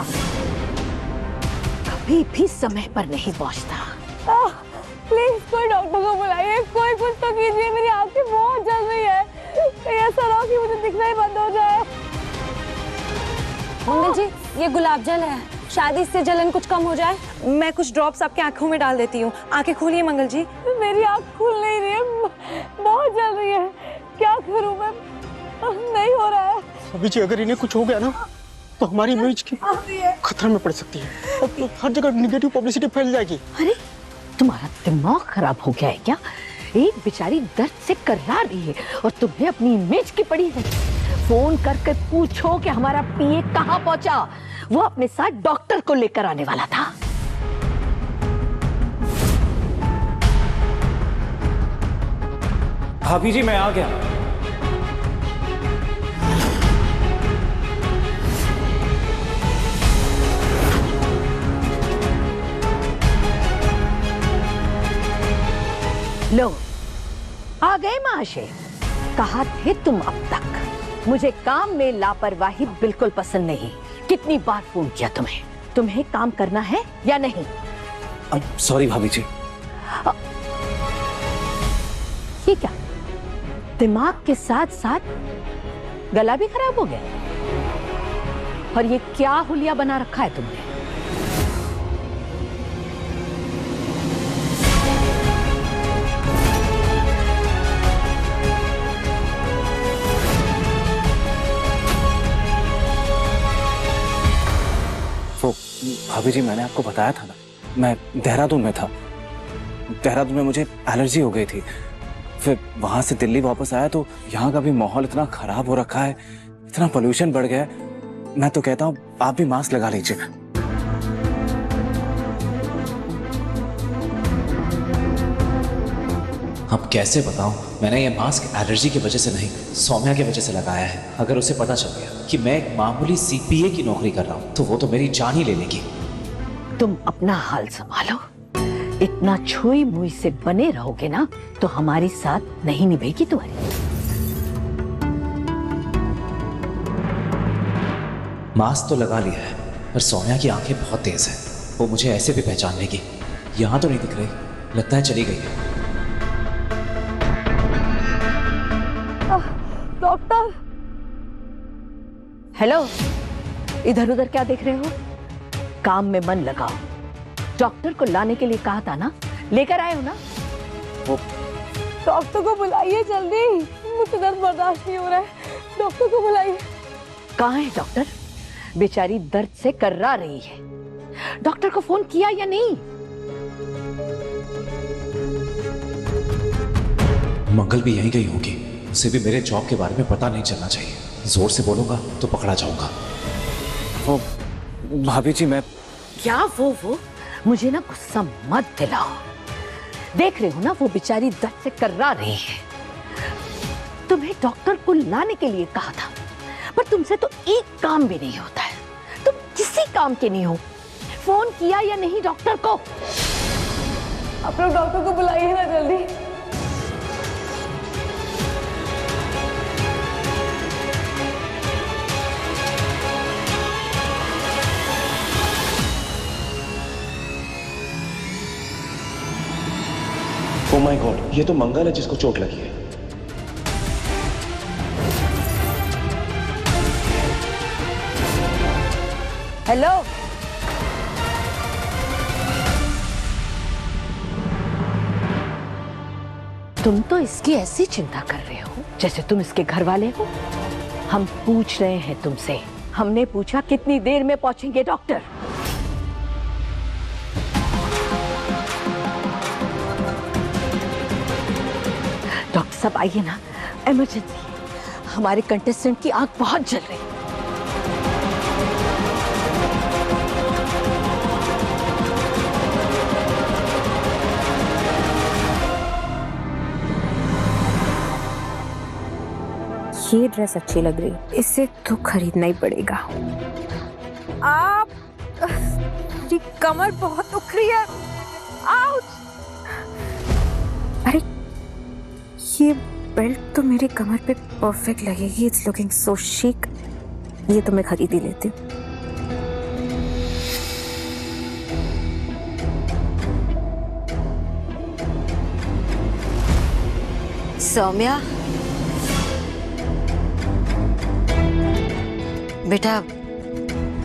बेटा कभी भी समय पर नहीं पहुंचता। प्लीज कोई डॉक्टर को बुलाइए, कोई कुछ तो कीजिए, मेरी आंखें बहुत जल रही है, ऐसा ना हो कि मुझे दिखना ही बंद हो जाए। मंगल जी, ये गुलाब जल है, शायद इससे जलन कुछ कम हो जाए। मैं कुछ ड्रॉप्स आपके आंखों में डाल देती हूँ, आंखें खोलिए मंगल जी। मेरी आंख खुल नहीं रही है, बहुत जल रही है, क्या करूँ मैं, नहीं हो रहा है। अभी जी अगर इन्हें कुछ हो गया ना तो हमारी इमेज की खतरे में पड़ सकती है, तो हर जगह निगेटिव पब्लिसिटी फैल जाएगी। अरे तुम्हारा दिमाग खराब हो गया है क्या? एक बेचारी दर्द से कर्रा रही है और तुम्हें अपनी इमेज की पड़ी है। फोन करके पूछो कि हमारा पीए कहाँ पहुंचा, वो अपने साथ डॉक्टर को लेकर आने वाला था। भाभी जी मैं आ गया। लो आ गए महाशय। कहा थे तुम अब तक। मुझे काम में लापरवाही बिल्कुल पसंद नहीं। कितनी बार फोन किया तुम्हें? तुम्हें काम करना है या नहीं? सॉरी भाभी जी। ये क्या, दिमाग के साथ साथ गला भी खराब हो गया? और ये क्या हुलिया बना रखा है तुमने? वो भाभी जी मैंने आपको बताया था ना, मैं देहरादून में था। देहरादून में मुझे एलर्जी हो गई थी, फिर वहां से दिल्ली वापस आया तो यहाँ का भी माहौल इतना खराब हो रखा है, इतना पोल्यूशन बढ़ गया है। मैं तो कहता हूँ आप भी मास्क लगा लीजिए। अब कैसे बताऊं, मैंने ये मास्क एलर्जी की वजह से नहीं, सौम्या की वजह से लगाया है। अगर उसे पता चल गया कि मैं एक मामूली सीपीए की नौकरी कर रहा हूं तो वो तो मेरी जान ही ले लेगी। तुम अपना हाल संभालो। इतना छुई मुई से बने रहोगे ना तो हमारी साथ नहीं निभेगी तुम्हारी। मास्क तो लगा लिया है पर सौम्या की आंखें बहुत तेज हैं, वो मुझे ऐसे भी पहचान लेगी। यहाँ तो नहीं दिख रही, लगता है चली गई है। डॉक्टर। हेलो, इधर उधर क्या देख रहे हो? काम में मन लगाओ। डॉक्टर को लाने के लिए कहा था ना, लेकर आए हो ना? डॉक्टर को बुलाइए जल्दी, मुझे दर्द बर्दाश्त नहीं हो रहा है, डॉक्टर को बुलाइए। कहाँ है डॉक्टर? बेचारी दर्द से कर्रा रही है। डॉक्टर को फोन किया या नहीं? मंगल भी यहीं गई होगी, उसे भी मेरे जॉब के बारे में पता नहीं चलना चाहिए। जोर से बोलूंगा तो पकड़ा जाऊंगा। वो भाभी जी मैं क्या वो मुझे ना गुस्सा मत दिलाओ। देख रहे हो ना वो बेचारी दर्द से कर्रा रही है। तुम्हें डॉक्टर को लाने के लिए कहा था, पर तुमसे तो एक काम भी नहीं होता है। तुम किसी काम के नहीं हो। फोन किया या नहीं डॉक्टर को? आप लोग डॉक्टर को बुलाइए ना जल्दी। ओह माय गॉड, ये तो मंगल है जिसको चोट लगी है। हेलो, तुम तो इसकी ऐसी चिंता कर रहे हो जैसे तुम इसके घर वाले हो। हम पूछ रहे हैं तुमसे। हमने पूछा कितनी देर में पहुंचेंगे डॉक्टर? डॉक्टर साहब आइए ना, इमरजेंसी है। हमारे कंटेस्टेंट की आंख बहुत जल रही है। ये ड्रेस अच्छी लग रही, इसे तो खरीदना ही पड़ेगा। आप मेरी कमर बहुत दुख रही है। आउच! अरे ये बेल्ट तो मेरी कमर पे परफेक्ट लगेगी। इट्स लुकिंग सो शिक। ये तो मैं खरीद ही लेती हूँ। सौम्या, बेटा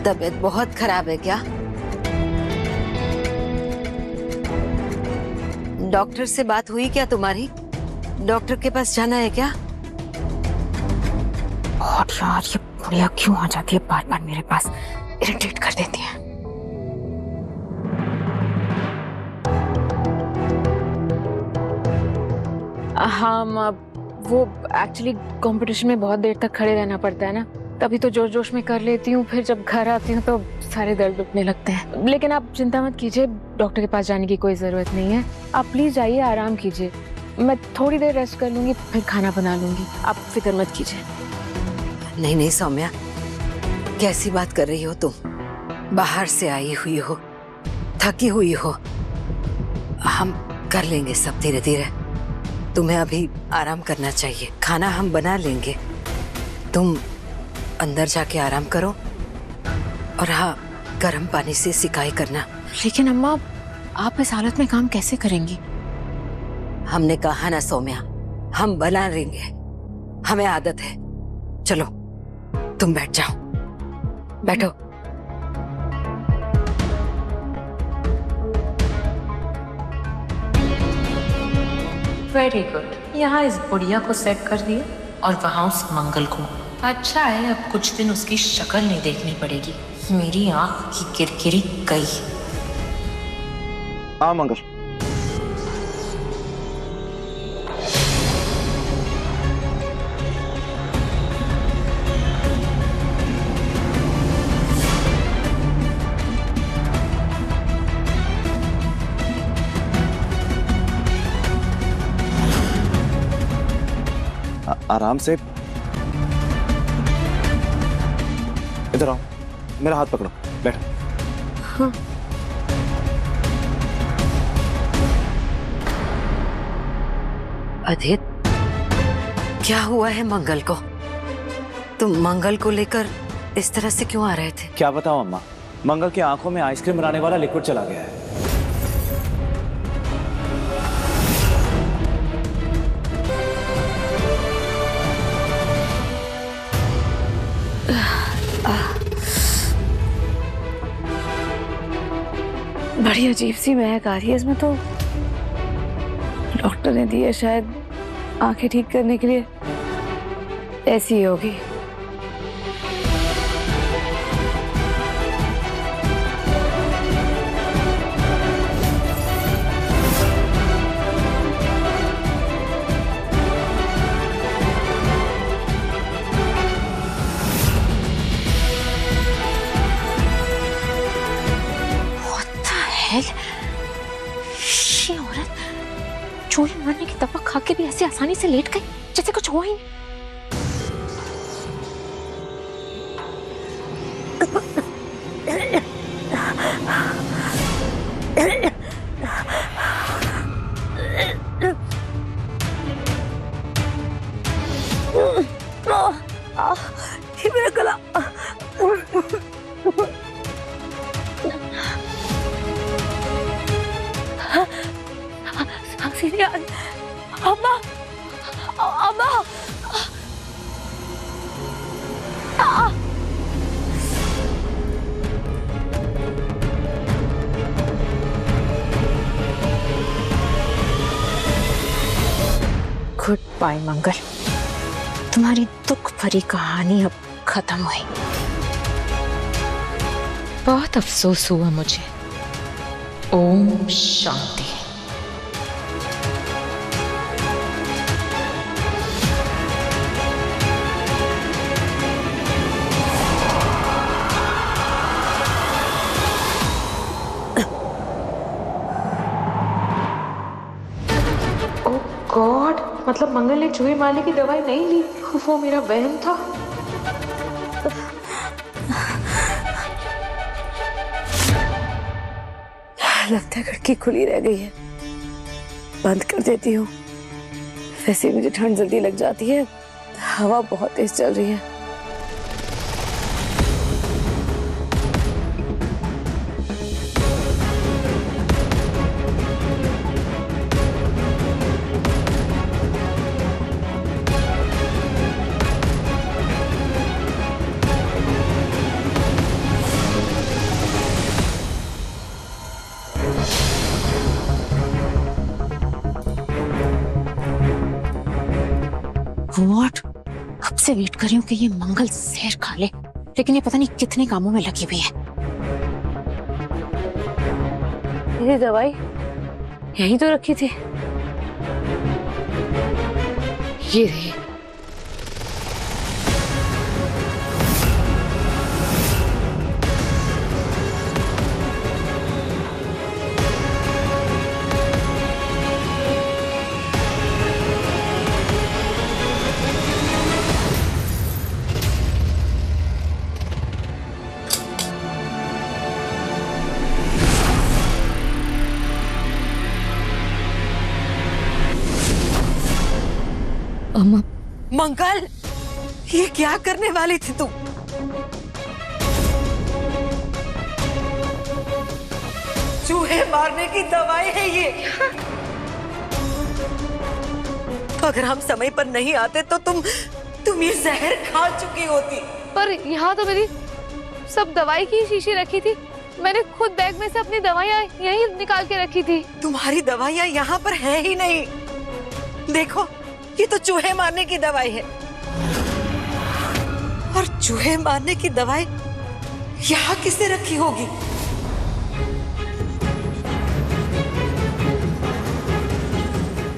तबीयत बहुत खराब है क्या? डॉक्टर से बात हुई क्या तुम्हारी? डॉक्टर के पास जाना है क्या? और यार ये बुढ़िया क्यों आ जाती है बार बार मेरे पास, इरिटेट कर देती है। हाँ वो एक्चुअली कंपटीशन में बहुत देर तक खड़े रहना पड़ता है ना, तभी तो जोश जोश में कर लेती हूँ, फिर जब घर आती हूँ तो सारे दर्द उठने लगते हैं। लेकिन आप चिंता मत कीजिए, डॉक्टर के पास जाने की कोई ज़रूरत नहीं है। आप प्लीज़ जाइए, आराम कीजिए। मैं थोड़ी देर रेस्ट कर लूँगी, फिर खाना बना लूँगी, आप फिक्र मत कीजिए। नहीं नहीं सौम्या, कैसी बात कर रही हो तुम? बाहर से आई हुई हो, थकी हुई हो, हम कर लेंगे सब धीरे धीरे। तुम्हें अभी आराम करना चाहिए, खाना हम बना लेंगे। तुम अंदर जाके आराम करो और हाँ, गर्म पानी से सिकाई करना। लेकिन अम्मा, आप इस हालत में काम कैसे करेंगी? हमने कहा ना सौम्या, हम बना लेंगे, हमें आदत है। चलो तुम बैठ जाओ, बैठो। Very good. यहाँ इस बुढ़िया को सेट कर दिया और वहाँ उस मंगल को। अच्छा है, अब कुछ दिन उसकी शक्ल नहीं देखनी पड़ेगी। मेरी आंख की किरकिरी गई। हाँ मंगल। आराम से, इधर आओ, मेरा हाथ पकड़ो, बैठो। हाँ। अदित, क्या हुआ है मंगल को? तुम मंगल को लेकर इस तरह से क्यों आ रहे थे? क्या बताओ अम्मा, मंगल की आंखों में आइसक्रीम बनाने वाला लिक्विड चला गया है। बड़ी अजीब सी महक आ रही है इसमें तो। डॉक्टर ने दी है शायद आंखें ठीक करने के लिए, ऐसी ही होगी। ये औरत चोरी मारने की दवा खा के भी ऐसे आसानी से लेट गई जैसे कुछ हुआ ही नहीं। ये मेरा गला। अम्मा, अम्मा, गुड बाय मंगल, तुम्हारी दुख भरी कहानी अब खत्म हुई। बहुत अफसोस हुआ मुझे। ओम शांति। गॉड, मतलब मंगल ने चूहे मारने की दवाई नहीं ली, वो मेरा वहम था। लगता है खिड़की खुली रह गई है, बंद कर देती हूँ। वैसे मुझे ठंड जल्दी लग जाती है, हवा बहुत तेज चल रही है। गॉड, कब से वेट कर रही हूँ कि ये मंगल जहर खा ले, लेकिन ये पता नहीं कितने कामों में लगी हुई है। ये दवाई यहीं तो रखी थी। ये रही। अम्मा, मंगल, ये क्या करने वाली थी तुम? चूहे मारने की दवाई है ये। अगर हम समय पर नहीं आते तो तुम ये जहर खा चुकी होती। पर यहाँ तो मेरी सब दवाई की शीशी रखी थी। मैंने खुद बैग में से अपनी दवाइयाँ यहीं निकाल के रखी थी। तुम्हारी दवाइयाँ यहाँ पर है ही नहीं। देखो, ये तो चूहे मारने की दवाई है, और चूहे मारने की दवाई यहाँ किसने रखी होगी?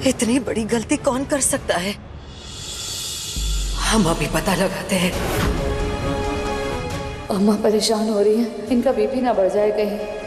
इतनी बड़ी गलती कौन कर सकता है? हम अभी पता लगाते हैं। अम्मा परेशान हो रही हैं, इनका बीपी ना बढ़ जाए कहीं।